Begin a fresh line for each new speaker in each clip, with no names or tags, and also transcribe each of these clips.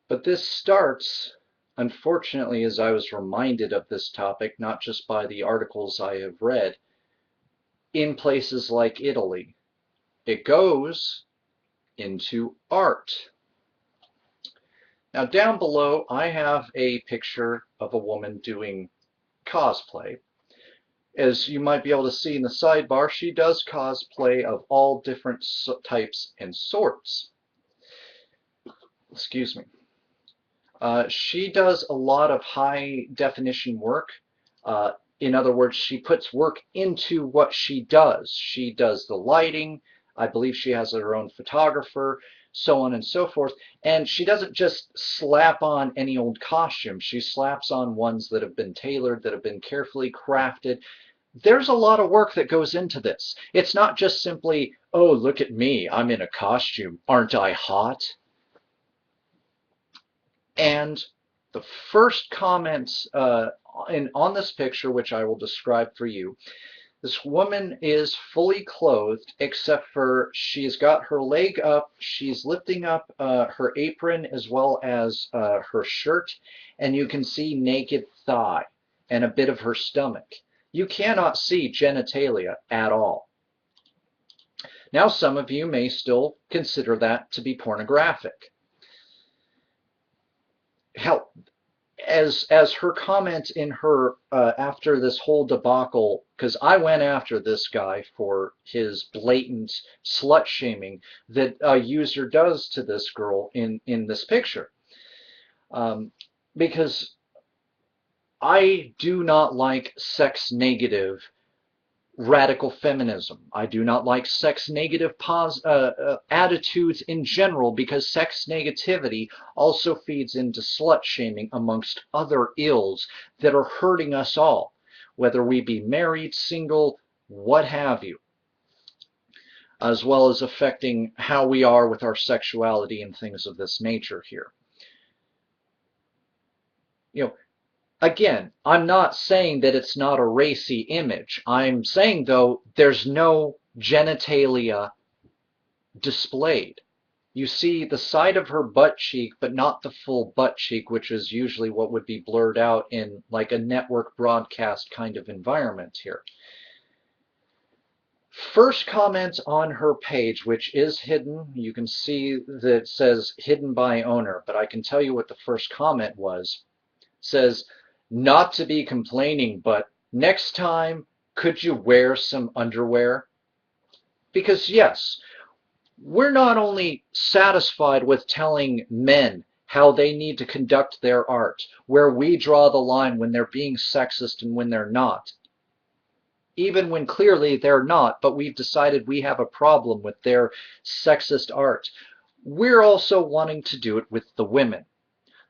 But this starts, unfortunately, as I was reminded of this topic, not just by the articles I have read, in places like Italy. It goes into art. Now, down below, I have a picture of a woman doing cosplay. As you might be able to see in the sidebar, she does cosplay of all different types and sorts. Excuse me. She does a lot of high definition work. Uh, in other words, she puts work into what she does. She does the lighting. I believe she has her own photographer, so on and so forth. And she doesn't just slap on any old costume. She slaps on ones that have been tailored, that have been carefully crafted. There's a lot of work that goes into this. It's not just simply, oh, look at me, I'm in a costume. Aren't I hot? And the first comment on this picture, which I will describe for you, this woman is fully clothed except for she's got her leg up, she's lifting up her apron as well as her shirt, and you can see naked thigh and a bit of her stomach. You cannot see genitalia at all. Now, some of you may still consider that to be pornographic. Hell, as her comment in her after this whole debacle, because I went after this guy for his blatant slut shaming that a user does to this girl in this picture, because I do not like sex negative radical feminism. I do not like sex negative attitudes in general, because sex negativity also feeds into slut shaming amongst other ills that are hurting us all, whether we be married, single, what have you, as well as affecting how we are with our sexuality and things of this nature here. You know, again, I'm not saying that it's not a racy image. I'm saying, though, there's no genitalia displayed. You see the side of her butt cheek, but not the full butt cheek, which is usually what would be blurred out in like a network broadcast kind of environment here. First comment on her page, which is hidden. You can see that it says hidden by owner, but I can tell you what the first comment was. It says, not to be complaining, but next time, could you wear some underwear? Because yes, we're not only satisfied with telling men how they need to conduct their art, where we draw the line when they're being sexist and when they're not, even when clearly they're not, but we've decided we have a problem with their sexist art. We're also wanting to do it with the women.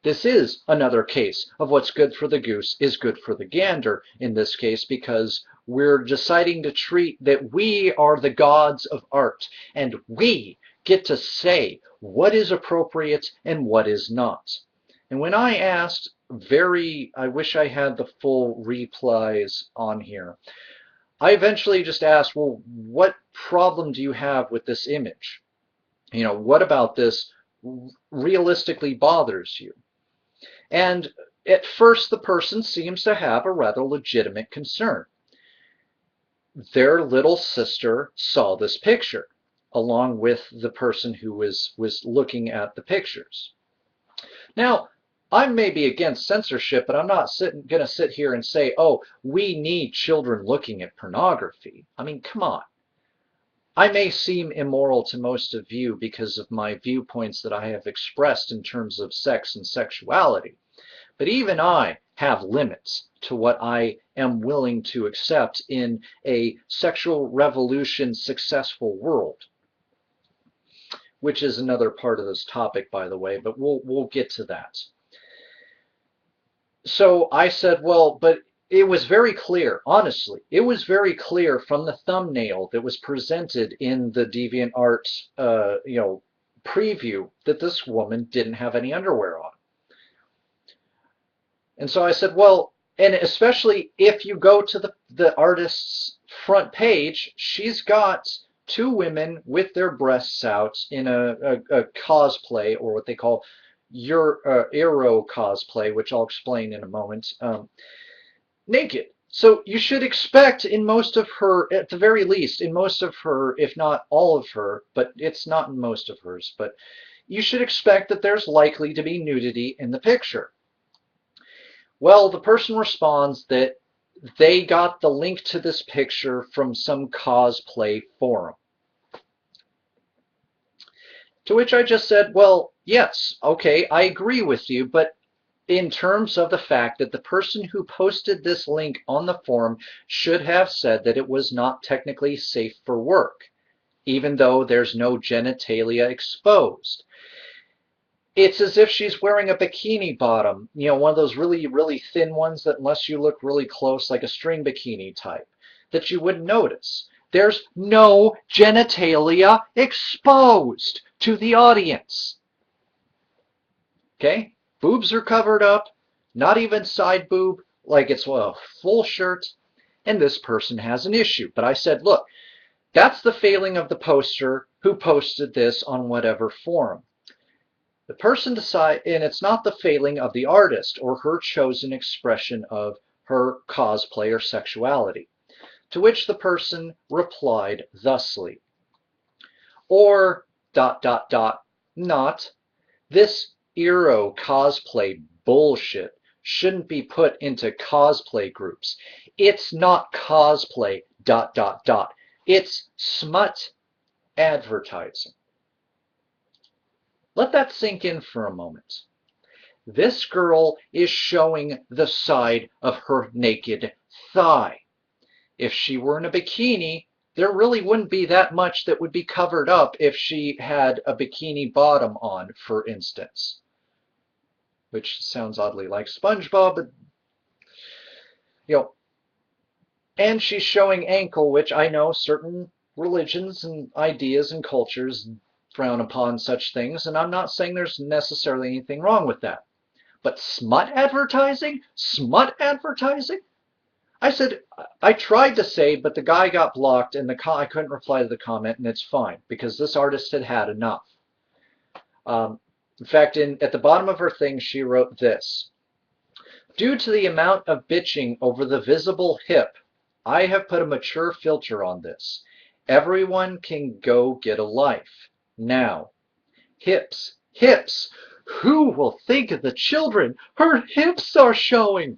This is another case of what's good for the goose is good for the gander in this case, because we're deciding to treat that we are the gods of art, and we get to say what is appropriate and what is not. And when I asked I wish I had the full replies on here. I eventually just asked, well, what problem do you have with this image? What about this realistically bothers you? And at first, the person seems to have a rather legitimate concern. Their little sister saw this picture, along with the person who was looking at the pictures. Now, I may be against censorship, but I'm not going to sit here and say, oh, we need children looking at pornography. I mean, come on. I may seem immoral to most of you because of my viewpoints that I have expressed in terms of sex and sexuality. But even I have limits to what I am willing to accept in a sexual revolution successful world, which is another part of this topic, by the way, but we'll get to that. So I said, well, but it was very clear, honestly, it was very clear from the thumbnail that was presented in the DeviantArt, preview that this woman didn't have any underwear on. And so I said, well, and especially if you go to the artist's front page, she's got two women with their breasts out in a cosplay, or what they call your Eero cosplay, which I'll explain in a moment, naked. So you should expect in most of her, at the very least, in most of her, if not all of her, but it's not in most of hers, but you should expect that there's likely to be nudity in the picture. Well, the person responds that they got the link to this picture from some cosplay forum. To which I just said, well, yes, okay, I agree with you, but in terms of the fact that the person who posted this link on the forum should have said that it was not technically safe for work, even though there's no genitalia exposed. It's as if she's wearing a bikini bottom, you know, one of those really, really thin ones that unless you look really close, like a string bikini type, that you wouldn't notice. There's no genitalia exposed to the audience. Okay? Boobs are covered up, not even side boob, like it's a full shirt, and this person has an issue. But I said, look, that's the failing of the poster who posted this on whatever forum. The person decides, and it's not the failing of the artist or her chosen expression of her cosplay or sexuality. To which the person replied thusly, or ... not. This Eero cosplay bullshit shouldn't be put into cosplay groups. It's not cosplay ... It's smut advertising. Let that sink in for a moment. This girl is showing the side of her naked thigh. If she were in a bikini, there really wouldn't be that much that would be covered up if she had a bikini bottom on, for instance. Which sounds oddly like SpongeBob, but, you know, and she's showing ankle, which I know certain religions and ideas and cultures frown upon such things, and I'm not saying there's necessarily anything wrong with that. But smut advertising? Smut advertising? I said, I tried to say, but the guy got blocked, and I couldn't reply to the comment, and it's fine, because this artist had had enough. In fact, at the bottom of her thing, she wrote this. Due to the amount of bitching over the visible hip, I have put a mature filter on this. Everyone can go get a life. Now, hips, hips! Who will think of the children? Her hips are showing!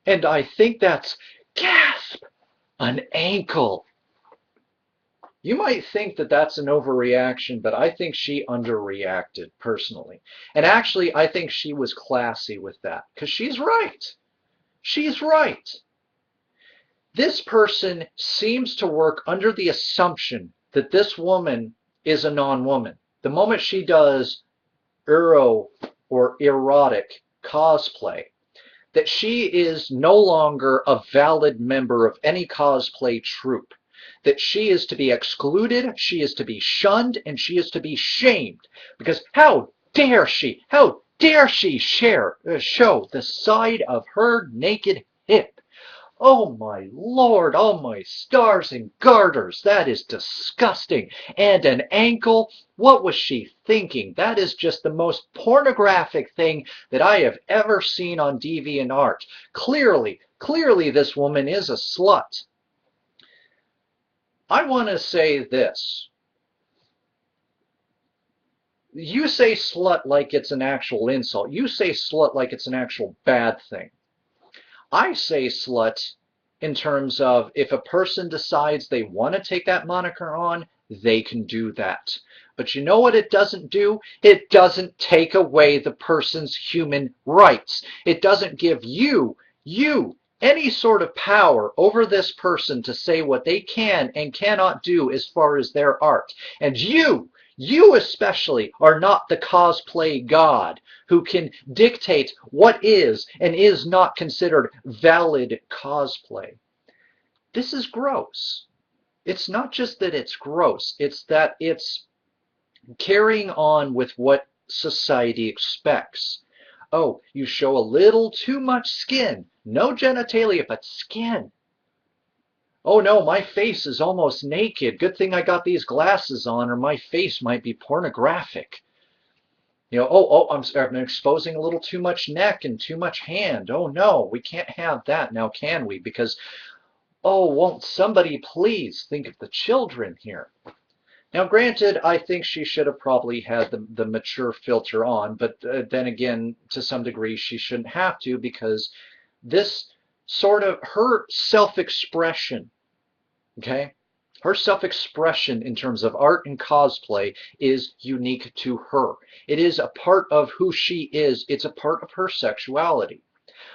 And I think that's, gasp, an ankle. You might think that that's an overreaction, but I think she underreacted personally. And actually, I think she was classy with that, because she's right. She's right. This person seems to work under the assumption that this woman is a non-woman. The moment she does Eero or erotic cosplay, that she is no longer a valid member of any cosplay troupe, that she is to be excluded, she is to be shunned, and she is to be shamed. Because how dare she show the side of her naked hip? Oh my Lord, oh my stars and garters, that is disgusting. And an ankle, what was she thinking? That is just the most pornographic thing that I have ever seen on DeviantArt. Clearly this woman is a slut. I want to say this. You say slut like it's an actual insult. You say slut like it's an actual bad thing. I say slut in terms of if a person decides they want to take that moniker on, they can do that. But you know what it doesn't do? It doesn't take away the person's human rights. It doesn't give you, any sort of power over this person to say what they can and cannot do as far as their art. And you especially are not the cosplay god who can dictate what is and is not considered valid cosplay. This is gross. It's not just that it's gross, it's that it's carrying on with what society expects. Oh, you show a little too much skin. No genitalia, but skin. Oh no, my face is almost naked. Good thing I got these glasses on or my face might be pornographic. You know, oh, I'm exposing a little too much neck and too much hand. Oh no, we can't have that now, can we? Because, oh, won't somebody please think of the children here? Now, granted, I think she should have probably had the mature filter on, but then again, to some degree, she shouldn't have to because this sort of her self-expression, okay? Her self-expression in terms of art and cosplay is unique to her. It is a part of who she is. It's a part of her sexuality.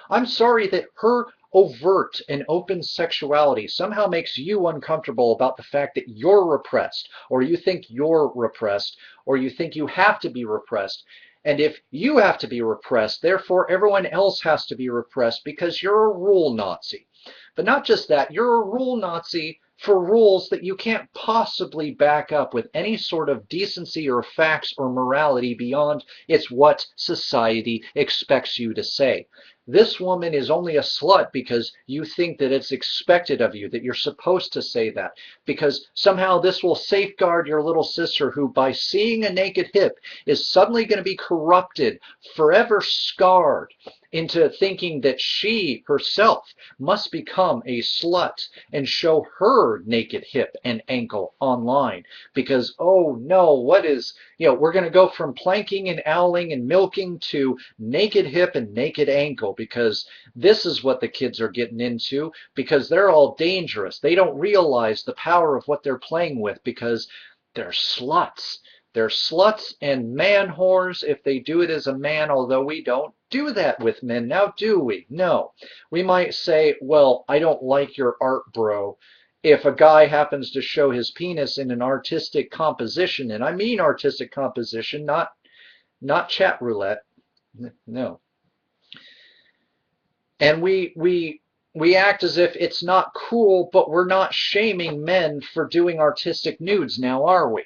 I'm sorry that her overt and open sexuality somehow makes you uncomfortable about the fact that you're repressed, or you think you're repressed, or you think you have to be repressed. And if you have to be repressed, therefore everyone else has to be repressed because you're a rule Nazi. But not just that, you're a rule Nazi for rules that you can't possibly back up with any sort of decency or facts or morality beyond it's what society expects you to say. This woman is only a slut because you think that it's expected of you, that you're supposed to say that, because somehow this will safeguard your little sister who, by seeing a naked hip, is suddenly going to be corrupted, forever scarred into thinking that she herself must become a slut and show her naked hip and ankle online. Because, oh no, what is, we're going to go from planking and owling and milking to naked hip and naked ankle because this is what the kids are getting into because they're all dangerous. They don't realize the power of what they're playing with because they're sluts. They're sluts and man whores if they do it as a man, although we don't do that with men now, do we? No. We might say, well, I don't like your art, bro, if a guy happens to show his penis in an artistic composition, and I mean artistic composition, not chat roulette. No. And we act as if it's not cool, but we're not shaming men for doing artistic nudes now, are we?